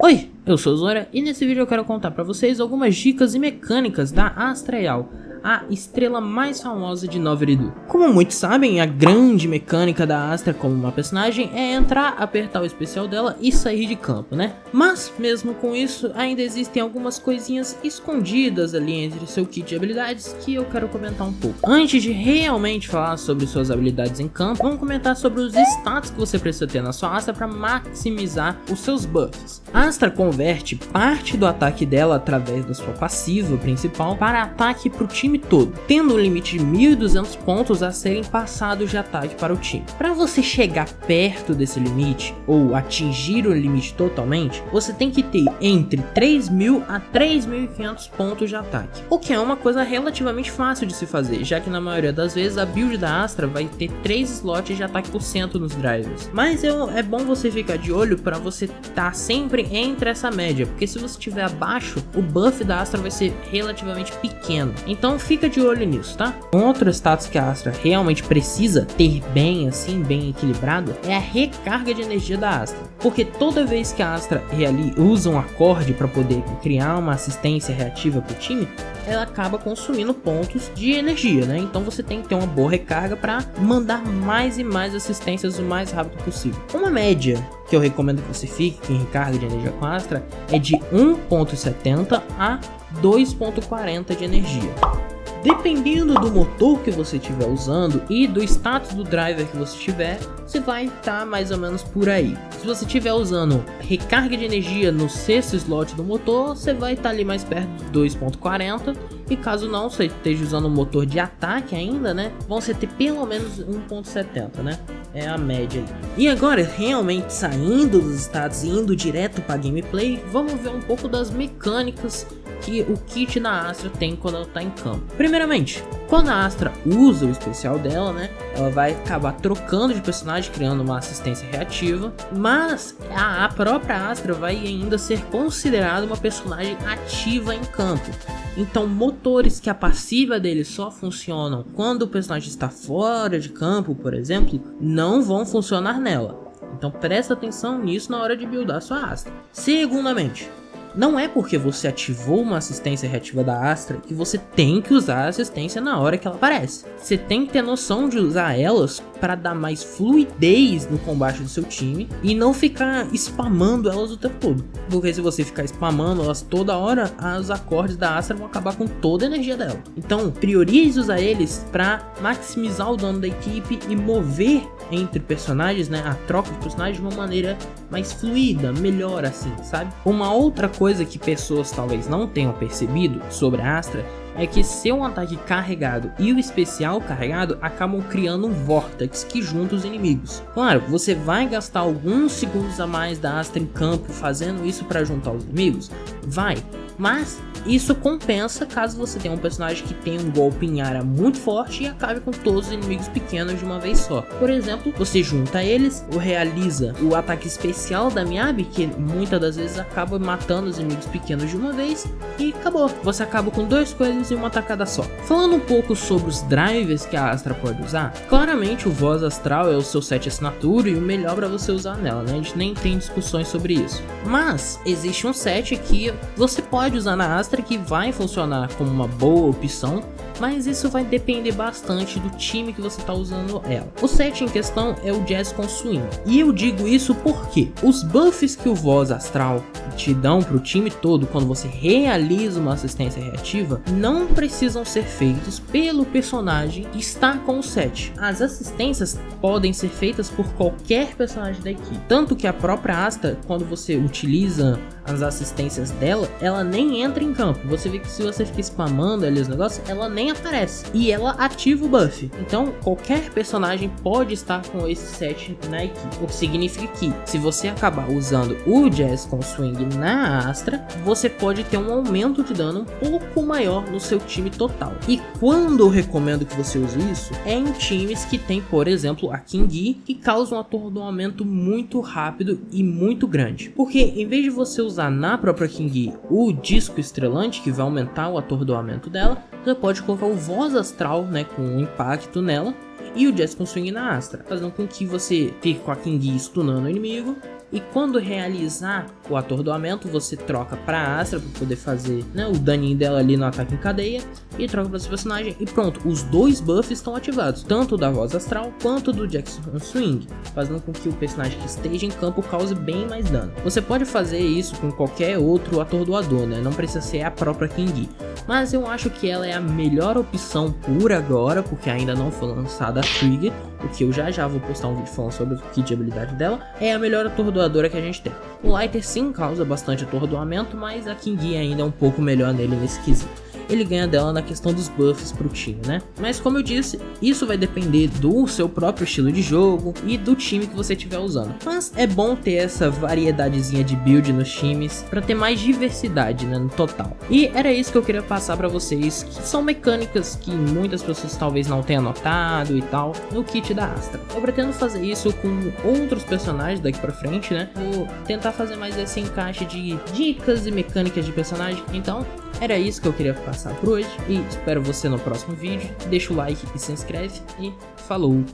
Oi, eu sou o Zora e nesse vídeo eu quero contar pra vocês algumas dicas e mecânicas da Astra Real, a estrela mais famosa de Nova Eridu. Como muitos sabem, a grande mecânica da Astra como uma personagem é entrar, apertar o especial dela e sair de campo, né? Mas mesmo com isso, ainda existem algumas coisinhas escondidas ali entre seu kit de habilidades que eu quero comentar um pouco. Antes de realmente falar sobre suas habilidades em campo, vamos comentar sobre os status que você precisa ter na sua Astra para maximizar os seus buffs. A Astra converte parte do ataque dela através da sua passiva principal para ataque para o time todo, tendo um limite de 1.200 pontos a serem passados de ataque para o time. Para você chegar perto desse limite ou atingir o limite totalmente, você tem que ter entre 3.000 a 3.500 pontos de ataque, o que é uma coisa relativamente fácil de se fazer, já que na maioria das vezes a build da Astra vai ter 3 slots de ataque por cento nos drivers. Mas é bom você ficar de olho para você estar sempre entre essa média, porque se você estiver abaixo, o buff da Astra vai ser relativamente pequeno. Então fica de olho nisso, tá? Um outro status que a Astra realmente precisa ter bem equilibrado é a recarga de energia da Astra, porque toda vez que a Astra usa um acorde para poder criar uma assistência reativa para o time, ela acaba consumindo pontos de energia, né? Então você tem que ter uma boa recarga para mandar mais e mais assistências o mais rápido possível. Uma média que eu recomendo que você fique em recarga de energia com a Astra é de 1.70 a 2.40 de energia. Dependendo do motor que você estiver usando e do status do driver que você tiver, você vai estar mais ou menos por aí. Se você estiver usando recarga de energia no sexto slot do motor, você vai estar ali mais perto de 2.40. E caso não, você esteja usando um motor de ataque ainda, né? Vão ser ter pelo menos 1.70, né? É a média ali. E agora, realmente saindo dos status e indo direto para gameplay, vamos ver um pouco das mecânicas que o kit da Astra tem quando ela está em campo. Primeiramente, quando a Astra usa o especial dela, né, ela vai acabar trocando de personagem, criando uma assistência reativa, mas a própria Astra vai ainda ser considerada uma personagem ativa em campo. Então motores que a passiva dele só funcionam quando o personagem está fora de campo, por exemplo, não vão funcionar nela. Então presta atenção nisso na hora de buildar sua Astra. Segundamente, não é porque você ativou uma assistência reativa da Astra que você tem que usar a assistência na hora que ela aparece. Você tem que ter noção de usar elas para dar mais fluidez no combate do seu time e não ficar spamando elas o tempo todo. Porque se você ficar spamando elas toda hora, os acordes da Astra vão acabar com toda a energia dela. Então priorize usar eles para maximizar o dano da equipe e mover entre personagens, né, a troca de personagens de uma maneira mais fluida, melhor assim, sabe? Uma outra coisa que pessoas talvez não tenham percebido sobre a Astra é que seu ataque carregado e o especial carregado acabam criando um vórtex que junta os inimigos. Claro, você vai gastar alguns segundos a mais da Astra em campo fazendo isso para juntar os inimigos? Vai, mas isso compensa caso você tenha um personagem que tenha um golpe em área muito forte e acabe com todos os inimigos pequenos de uma vez só. Por exemplo, você junta eles, ou realiza o ataque especial da Miyabi, que muitas das vezes acaba matando os inimigos pequenos de uma vez, e acabou. Você acaba com duas coisas em uma tacada só. Falando um pouco sobre os drivers que a Astra pode usar, claramente o Voz Astral é o seu set assinatura e o melhor para você usar nela, né? A gente nem tem discussões sobre isso. Mas existe um set que você pode usar na Astra que vai funcionar como uma boa opção, mas isso vai depender bastante do time que você está usando ela. O set em questão é o Jazz com Swing, e eu digo isso porque os buffs que o Voz Astral te dão para o time todo quando você realiza uma assistência reativa não precisam ser feitos pelo personagem que está com o set. As assistências podem ser feitas por qualquer personagem da equipe, tanto que a própria Astra, quando você utiliza as assistências dela, ela nem entra em campo. Você vê que se você fica spamando ali os negócios, ela nem aparece e ela ativa o buff. Então qualquer personagem pode estar com esse set na equipe, o que significa que se você acabar usando o Jazz com Swing na Astra, você pode ter um aumento de dano um pouco maior no seu time total. E quando eu recomendo que você use isso é em times que tem, por exemplo, a King Yi, que causa um atordoamento muito rápido e muito grande, porque em vez de você usar na própria King Yi o disco estrelante, que vai aumentar o atordoamento dela, você pode colocar o Voz Astral, né, com um impacto nela, e o Jazz com Swing na Astra, fazendo com que você fique com a King Yi stunando o inimigo E quando realizar o atordoamento, você troca pra Astra pra poder fazer, né, o daninho dela ali no ataque em cadeia. E troca pra seu personagem e pronto, os dois buffs estão ativados, tanto da voz astral quanto do Jackson Swing, fazendo com que o personagem que esteja em campo cause bem mais dano. Você pode fazer isso com qualquer outro atordoador, né? Não precisa ser a própria King, mas eu acho que ela é a melhor opção por agora, porque ainda não foi lançada a Trigger, o que eu já vou postar um vídeo falando sobre o kit de habilidade dela. É a melhor atordoadora que a gente tem. O Lighter sim causa bastante atordoamento, mas a King ainda é um pouco melhor nele nesse quesito. Ele ganha dela na questão dos buffs pro time, né? Mas como eu disse, isso vai depender do seu próprio estilo de jogo e do time que você estiver usando. Mas é bom ter essa variedadezinha de build nos times para ter mais diversidade, né, no total. E era isso que eu queria passar para vocês, que são mecânicas que muitas pessoas talvez não tenham notado e tal, no kit da Astra. Eu pretendo fazer isso com outros personagens daqui para frente, né? Vou tentar fazer mais esse encaixe de dicas e mecânicas de personagem. Então, era isso que eu queria passar por hoje e espero você no próximo vídeo. Deixa o like e se inscreve e falou!